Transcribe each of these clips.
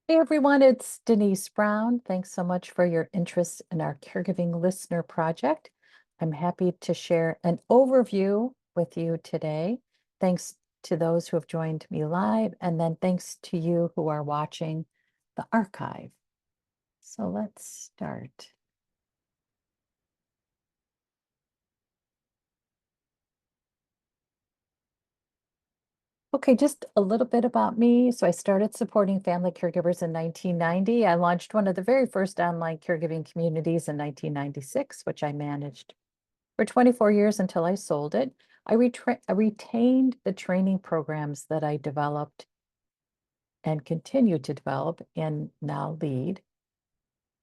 Hey everyone, it's Denise Brown. Thanks so much for your interest in our Caregiving Listener Project. I'm happy to share an overview with you today. Thanks to those who have joined me live, and then thanks to you who are watching the archive. So let's start. Okay, just a little bit about me. So I started supporting family caregivers in 1990. I launched one of the very first online caregiving communities in 1996, which I managed for 24 years until I sold it. I retained the training programs that I developed and continue to develop and now lead.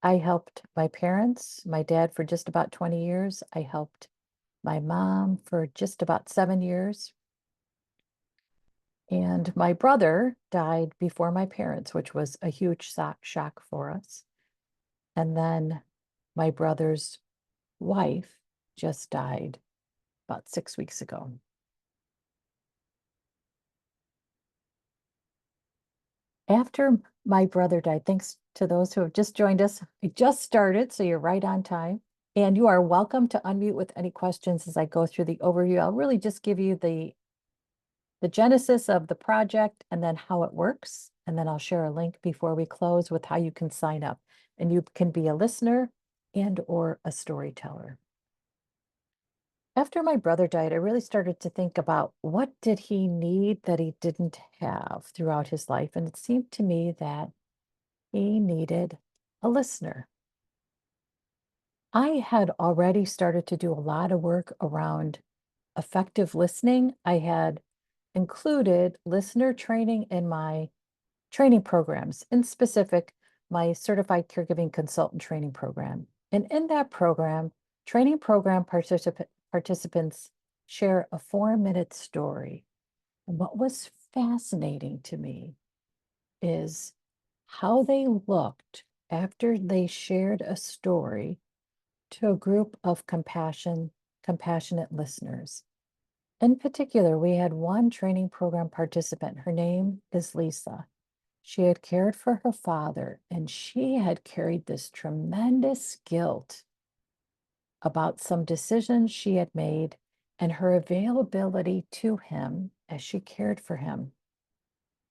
I helped my parents, my dad for just about 20 years. I helped my mom for just about 7 years. And my brother died before my parents, which was a huge shock for us. And then my brother's wife just died about 6 weeks ago. After my brother died, thanks to those who have just joined us, I just started, so you're right on time. And you are welcome to unmute with any questions as I go through the overview. I'll really just give you the genesis of the project and then how it works. And then I'll share a link before we close with how you can sign up. And you can be a listener and or a storyteller. After my brother died, I really started to think about what did he need that he didn't have throughout his life. And it seemed to me that he needed a listener. I had already started to do a lot of work around effective listening. I had included listener training in my training programs, in specific, my certified caregiving consultant training program. And in that program, training program participants share a 4-minute story. And what was fascinating to me is how they looked after they shared a story to a group of compassionate listeners. In particular, we had one training program participant. Her name is Lisa. She had cared for her father, and she had carried this tremendous guilt about some decisions she had made and her availability to him as she cared for him.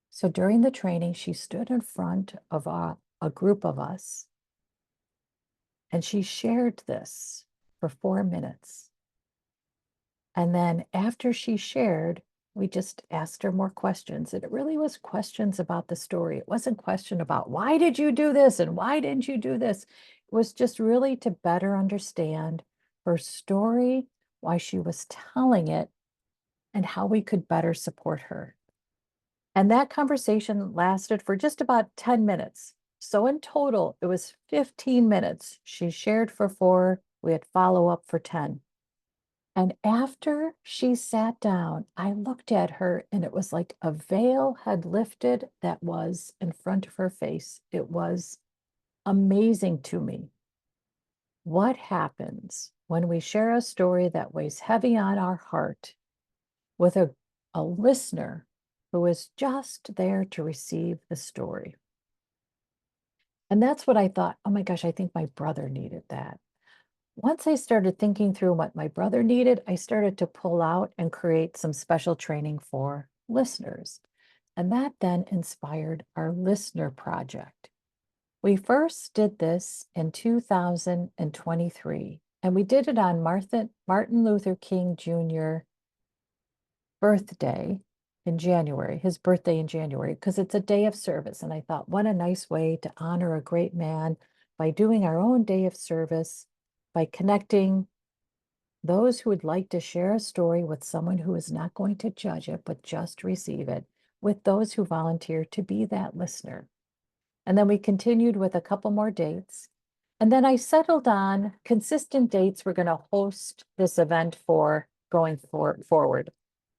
So during the training, she stood in front of a group of us and she shared this for 4 minutes. And then after she shared, we just asked her more questions. And it really was questions about the story. It wasn't question about why did you do this and why didn't you do this? It was just really to better understand her story, why she was telling it, and how we could better support her. And that conversation lasted for just about 10 minutes. So in total, it was 15 minutes. She shared for 4, we had follow up for 10. And after she sat down, I looked at her and it was like a veil had lifted that was in front of her face. It was amazing to me. What happens when we share a story that weighs heavy on our heart with a listener who is just there to receive the story? And that's what I thought, oh my gosh, I think my brother needed that. Once I started thinking through what my brother needed, I started to pull out and create some special training for listeners. And that then inspired our listener project. We first did this in 2023, and we did it on Martin Luther King Jr. birthday in January, his birthday in January, because it's a day of service. And I thought, what a nice way to honor a great man by doing our own day of service, by connecting those who would like to share a story with someone who is not going to judge it, but just receive it, with those who volunteer to be that listener. And then we continued with a couple more dates. And then I settled on consistent dates we're going to host this event for going forward.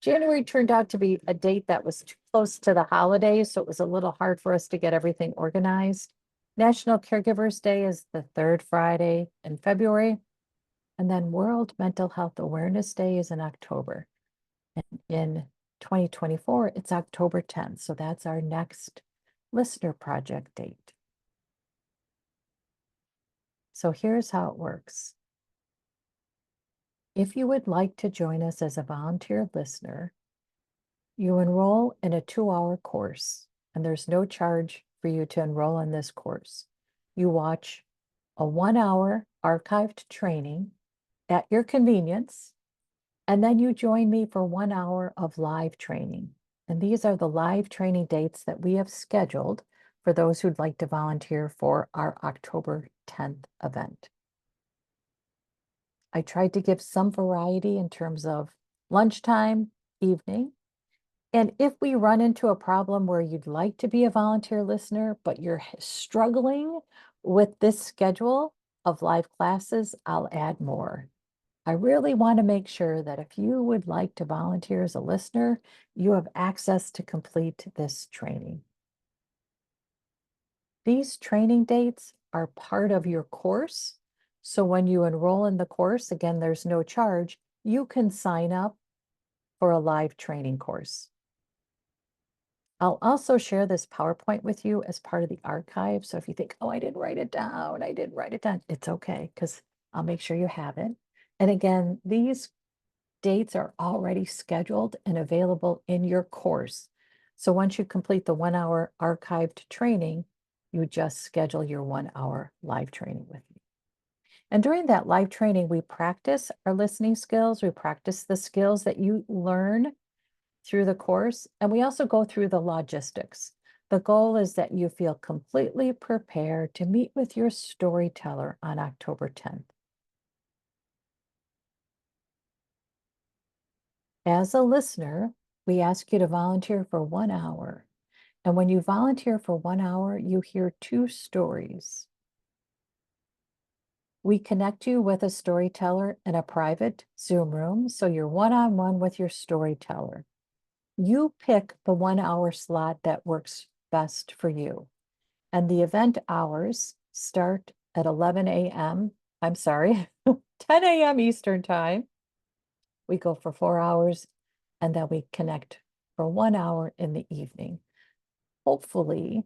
January turned out to be a date that was too close to the holidays, so it was a little hard for us to get everything organized. National Caregivers Day is the third Friday in February. And then World Mental Health Awareness Day is in October. And in 2024, it's October 10th. So that's our next listener project date. So here's how it works. If you would like to join us as a volunteer listener, you enroll in a 2-hour course, and there's no charge for you to enroll in this course. You watch a 1-hour archived training at your convenience, and then you join me for 1 hour of live training. And these are the live training dates that we have scheduled for those who'd like to volunteer for our October 10th event. I tried to give some variety in terms of lunchtime, evening. And if we run into a problem where you'd like to be a volunteer listener, but you're struggling with this schedule of live classes, I'll add more. I really want to make sure that if you would like to volunteer as a listener, you have access to complete this training. These training dates are part of your course. So when you enroll in the course, again, there's no charge, you can sign up for a live training course. I'll also share this PowerPoint with you as part of the archive. So if you think, oh, I didn't write it down, it's okay, because I'll make sure you have it. And again, these dates are already scheduled and available in your course. So once you complete the 1-hour archived training, you just schedule your 1-hour live training with me. And during that live training, we practice our listening skills. We practice the skills that you learn through the course, and we also go through the logistics. The goal is that you feel completely prepared to meet with your storyteller on October 10th. As a listener, we ask you to volunteer for 1 hour. And when you volunteer for 1 hour, you hear 2 stories. We connect you with a storyteller in a private Zoom room, so you're one-on-one with your storyteller. You pick the 1-hour slot that works best for you. And the event hours start at 11 a.m. I'm sorry, 10 a.m. Eastern time. We go for 4 hours, and then we connect for 1 hour in the evening. Hopefully,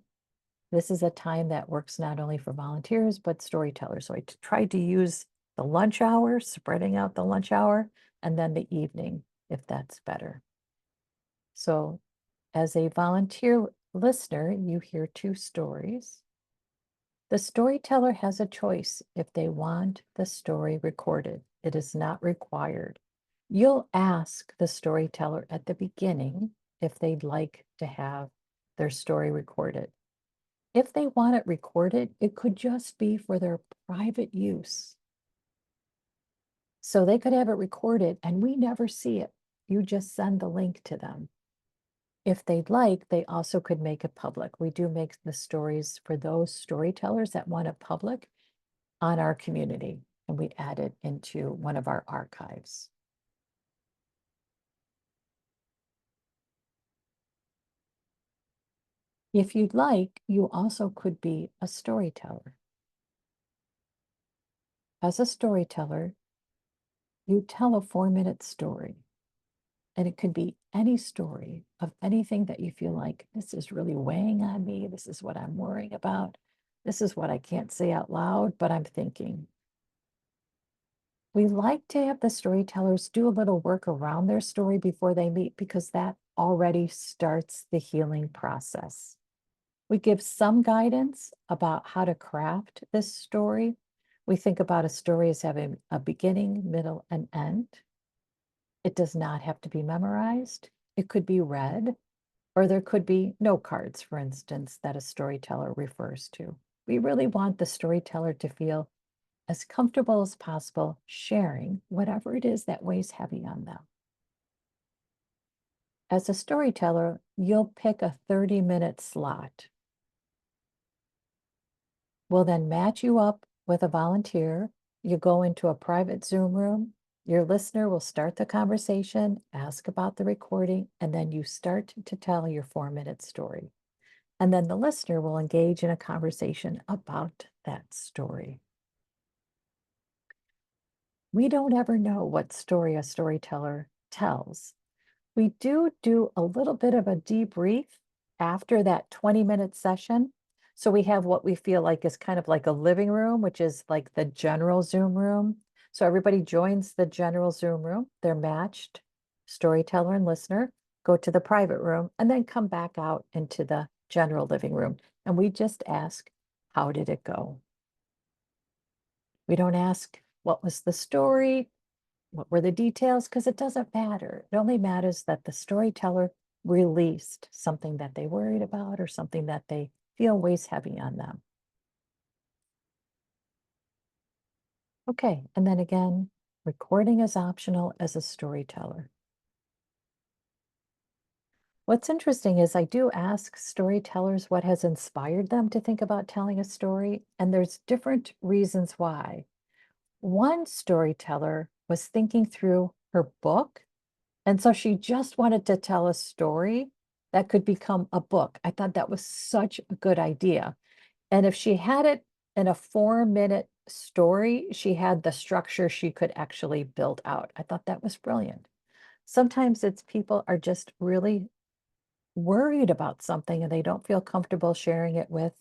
this is a time that works not only for volunteers, but storytellers. So I tried to use the lunch hour, spreading out the lunch hour, and then the evening, if that's better. So as a volunteer listener, you hear 2 stories. The storyteller has a choice if they want the story recorded. It is not required. You'll ask the storyteller at the beginning if they'd like to have their story recorded. If they want it recorded, it could just be for their private use. So they could have it recorded and we never see it. You just send the link to them. If they'd like, they also could make it public. We do make the stories for those storytellers that want it public on our community, and we add it into one of our archives. If you'd like, you also could be a storyteller. As a storyteller, you tell a 4-minute story, and it could be any story of anything that you feel like this is really weighing on me. This is what I'm worrying about. This is what I can't say out loud, but I'm thinking. We like to have the storytellers do a little work around their story before they meet because that already starts the healing process. We give some guidance about how to craft this story. We think about a story as having a beginning, middle, and end. It does not have to be memorized. It could be read, or there could be note cards, for instance, that a storyteller refers to. We really want the storyteller to feel as comfortable as possible sharing whatever it is that weighs heavy on them. As a storyteller, you'll pick a 30-minute slot. We'll then match you up with a volunteer. You go into a private Zoom room. Your listener will start the conversation, ask about the recording, and then you start to tell your 4-minute story. And then the listener will engage in a conversation about that story. We don't ever know what story a storyteller tells. We do a little bit of a debrief after that 20-minute session. So we have what we feel like is kind of like a living room, which is like the general Zoom room. So everybody joins the general Zoom room. They're matched, storyteller and listener, go to the private room, and then come back out into the general living room. And we just ask, how did it go? We don't ask, what was the story? What were the details? Because it doesn't matter. It only matters that the storyteller released something that they worried about or something that they feel weighs heavy on them. Okay, and then again, recording is optional as a storyteller. What's interesting is I do ask storytellers what has inspired them to think about telling a story, and there's different reasons why. One storyteller was thinking through her book, and so she just wanted to tell a story that could become a book. I thought that was such a good idea. And if she had it in a 4-minute story, she had the structure she could actually build out. I thought that was brilliant. Sometimes it's people are just really worried about something and they don't feel comfortable sharing it with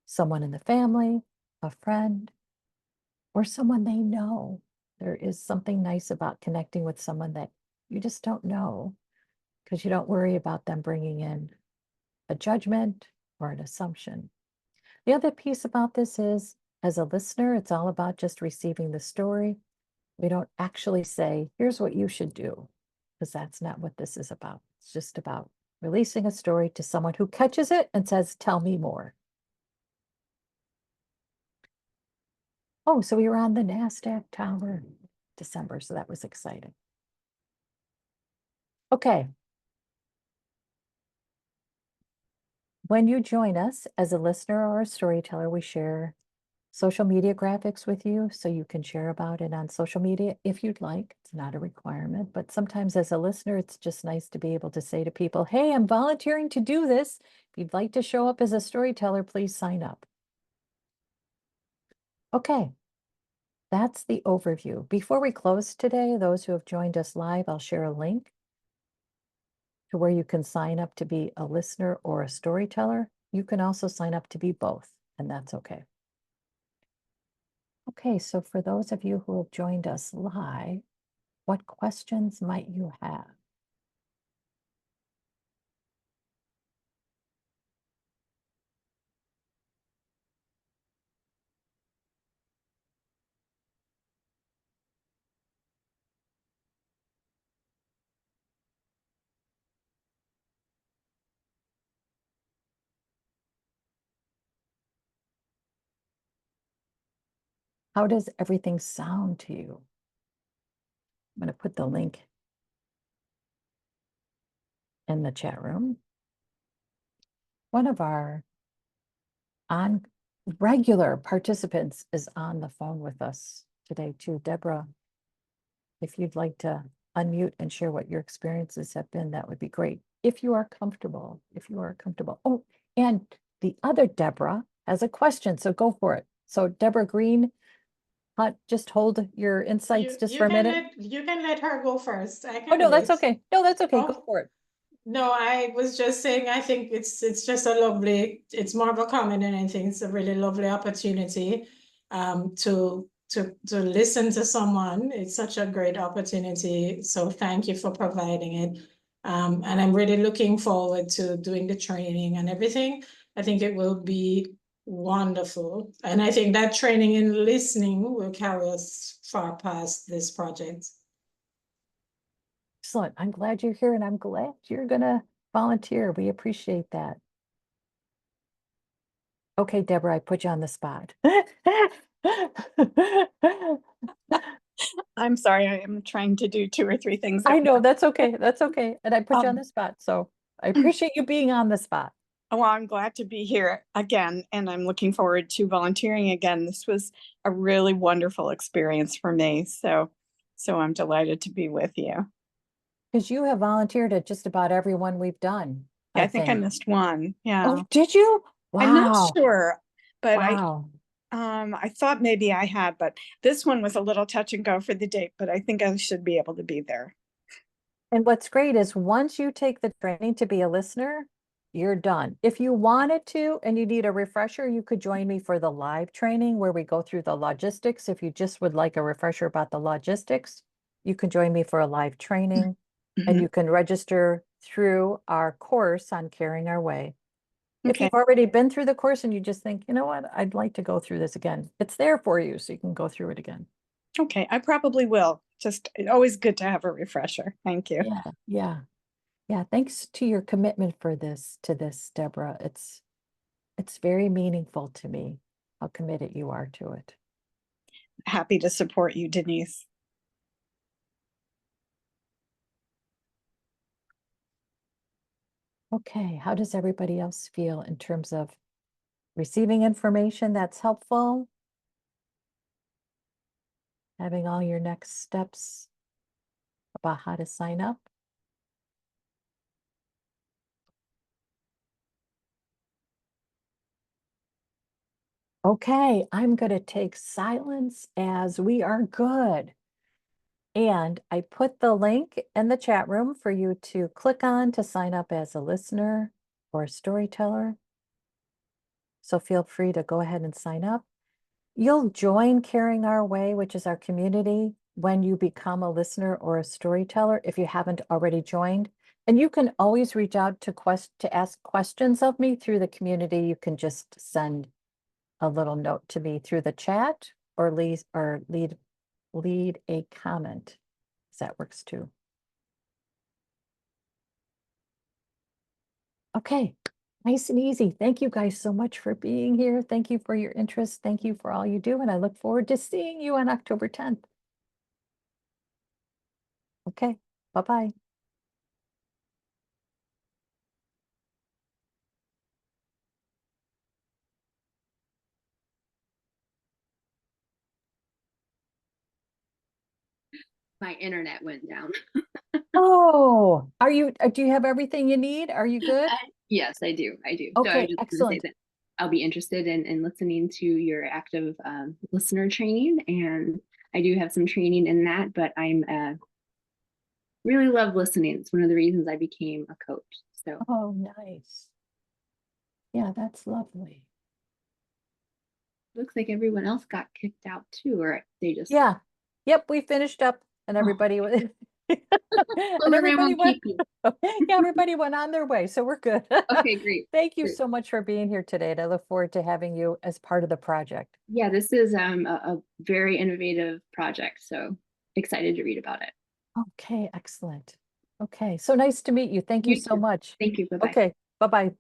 someone in the family, a friend, or someone they know. There is something nice about connecting with someone that you just don't know because you don't worry about them bringing in a judgment or an assumption. The other piece about this is, as a listener, it's all about just receiving the story. We don't actually say, here's what you should do, because that's not what this is about. It's just about releasing a story to someone who catches it and says, tell me more. Oh, so we were on the NASDAQ tower in December, so that was exciting. Okay. When you join us as a listener or a storyteller, we share social media graphics with you so you can share about it on social media if you'd like. It's not a requirement, but sometimes as a listener, it's just nice to be able to say to people, hey, I'm volunteering to do this. If you'd like to show up as a storyteller, please sign up. Okay, that's the overview. Before we close today, those who have joined us live, I'll share a link to where you can sign up to be a listener or a storyteller. You can also sign up to be both, and that's okay. Okay, so for those of you who have joined us live, what questions might you have? How does everything sound to you? I'm going to put the link in the chat room. One of our regular participants is on the phone with us today too. Deborah, if you'd like to unmute and share what your experiences have been, that would be great. If you are comfortable, if you are comfortable. Oh, and the other Deborah has a question, so go for it. So Deborah Green, just hold your insights just for a minute. You can let her go first. I Oh, can no, that's wait. okay. No, that's okay. Go Oh, for it. no, I was just saying I think it's just a lovely, it's more of a comment than anything. It's a really lovely opportunity to listen to someone. It's such a great opportunity. So thank you for providing it. And I'm really looking forward to doing the training and everything. I think it will be wonderful. And I think that training in listening will carry us far past this project. Excellent. I'm glad you're here and I'm glad you're going to volunteer. We appreciate that. Okay, Deborah, I put you on the spot. I'm sorry, I am trying to do 2 or 3 things. I know, that's okay. That's okay. And I put you on Um, the spot. So I appreciate you being on the spot. Well, I'm glad to be here again, and I'm looking forward to volunteering again. This was a really wonderful experience for me, so I'm delighted to be with you. Because you have volunteered at just about every one we've done, Yeah, I I think I think. missed one. Yeah. Oh, did you? I'm not Wow. sure, but Wow. I thought maybe I had, but this one was a little touch and go for the date, but I think I should be able to be there. And what's great is once you take the training to be a listener, you're done. If you wanted to and you need a refresher, you could join me for the live training where we go through the logistics. If you just would like a refresher about the logistics, you can join me for a live training and Mhm. you can register through our course on Caring Our Way. If Okay. you've already been through the course and you just think, you know what, I'd like to go through this again, it's there for you, so you can go through it again. Okay, I probably will. Just always good to have a refresher. Thank you. Yeah, yeah, yeah. Thanks to your commitment for this, Deborah. It's very meaningful to me how committed you are to it. Happy to support you, Denise. Okay, how does everybody else feel in terms of receiving information that's helpful? Having all your next steps about how to sign up? Okay, I'm going to take silence as we are good. And I put the link in the chat room for you to click on to sign up as a listener or a storyteller. So feel free to go ahead and sign up. You'll join Caring Our Way, which is our community, when you become a listener or a storyteller, if you haven't already joined. And you can always reach out to ask questions of me through the community. You can just send a little note to me through the chat or lead a comment. That works too. Okay, nice and easy. Thank you guys so much for being here. Thank you for your interest. Thank you for all you do. And I look forward to seeing you on October 10th. Okay, bye-bye. My internet went down. Oh, do you have everything you need? Are you good? Yes, I do. I do. So I was Okay, just going to say excellent. that I'll be interested in listening to your active listener training, and I do have some training in that, but I'm really love listening. It's one of the reasons I became a coach. So Oh, nice. Yeah, that's lovely. looks like everyone else got kicked out too, or they just Yeah. Yep, we finished up and Oh. everybody went Well, and everyone everybody won't went keep you. yeah, everybody went on their way, so we're good. Okay, great. Thank you Great. so much for being here today, and I look forward to having you as part of the project. Yeah, this is a very innovative project, so excited to read about it. Okay, excellent. Okay, so nice to meet you. Thank you so too. much. Thank you. Bye-bye. Okay, bye-bye.